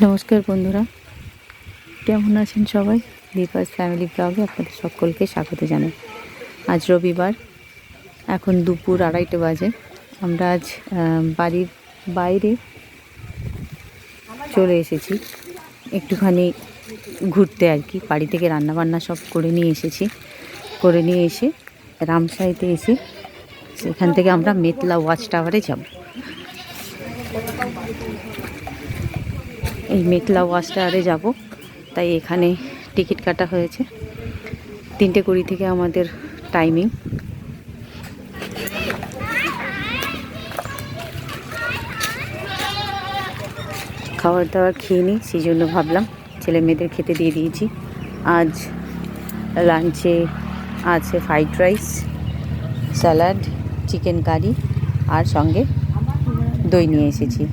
নমস্কার বন্ধুরা, কেমন আছেন সবাই? দীপাস ফ্যামিলি ব্লগে আপনাদের সকলকে স্বাগত জানাই। আজ রবিবার, এখন দুপুর 2:30 বাজে। আমরা আজ বাড়ির বাইরে চলে এসেছি একটুখানি ঘুরতে আর কি। বাড়ি থেকে রান্নাবান্না সব করে নিয়ে এসেছি। করে নিয়ে এসে রামসাইতে এসে সেখান থেকে আমরা মেতলা ওয়াচ টাওয়ারে যাব। এই মেতলা ওয়াচ টাওয়ারে যাব, তাই এখানে টিকিট কাটা হয়েছে। 3:20 থেকে আমাদের টাইমিং। খাবার দাবার খেয়ে নিই, সেই জন্য ভাবলাম ছেলে মেয়েদের খেতে দিয়ে দিয়েছি। আজ লাঞ্চে আছে fried rice, salad, chicken curry আর সঙ্গে দই নিয়ে এসেছি।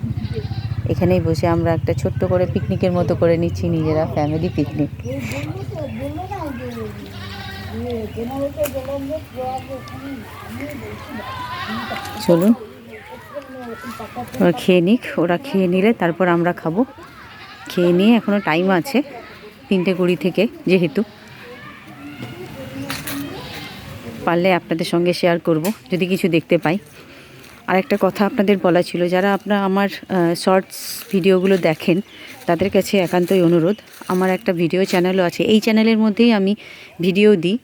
এখানেই বসে আমরা একটা ছোট্ট করে পিকনিকের মতো করে নিচ্ছি, নিজেরা ফ্যামিলি পিকনিক। চলুন ওরা খেয়ে নিক, ওরা খেয়ে নিলে তারপর আমরা খাবো। খেয়ে নিয়ে এখনও টাইম আছে 3:20 থেকে, যেহেতু পারলে আপনাদের সঙ্গে শেয়ার করব যদি কিছু দেখতে পাই। আর একটা কথা আপনাদের বলা ছিল, যারা আপনারা আমার শর্টস ভিডিওগুলো দেখেন তাদের কাছে একান্তই অনুরোধ, আমার একটা ভিডিও চ্যানেলও আছে। এই চ্যানেলের মধ্যেই আমি ভিডিও দিই।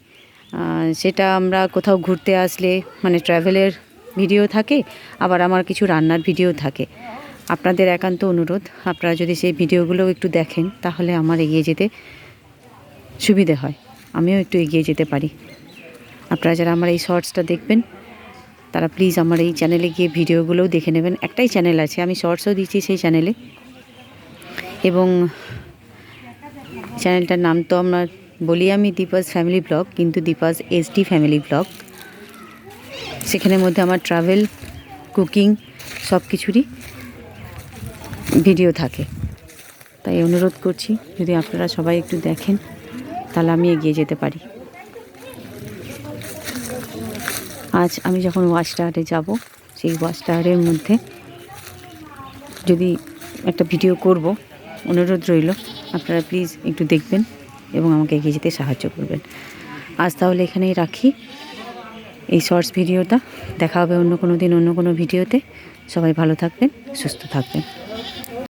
সেটা আমরা কোথাও ঘুরতে আসলে মানে ট্র্যাভেলের ভিডিও থাকে, আবার আমার কিছু রান্নার ভিডিও থাকে। আপনাদের একান্ত অনুরোধ, আপনারা যদি সেই ভিডিওগুলোও একটু দেখেন তাহলে আমার এগিয়ে যেতে সুবিধে হয়, আমিও একটু এগিয়ে যেতে পারি। আপনারা যারা আমার এই শর্টসটা দেখবেন তারা প্লিজ আমার এই চ্যানেলে গিয়ে ভিডিওগুলোও দেখে নেবেন। একটাই চ্যানেল আছে, আমি শর্টসও দিচ্ছি সেই চ্যানেলে, এবং চ্যানেলটার নাম তো আমার বলি আমি দীপাস ফ্যামিলি ব্লগ, কিন্তু দীপাস SD ফ্যামিলি ব্লগ। সেখানের মধ্যে আমার ট্রাভেল, কুকিং সব কিছুরই ভিডিও থাকে। তাই অনুরোধ করছি, যদি আপনারা সবাই একটু দেখেন তাহলে আমি এগিয়ে যেতে পারি। আজ আমি যখন ওয়াচ টাওয়ারে যাব, সেই ওয়াচ টাওয়ারের মধ্যে যদি একটা ভিডিও করব, অনুরোধ রইল আপনারা প্লিজ একটু দেখবেন এবং আমাকে এগিয়ে যেতে সাহায্য করবেন। আজ তাহলে এখানেই রাখি এই শর্টস ভিডিওটা। দেখা হবে অন্য কোনো দিন অন্য কোনো ভিডিওতে। সবাই ভালো থাকবেন, সুস্থ থাকবেন।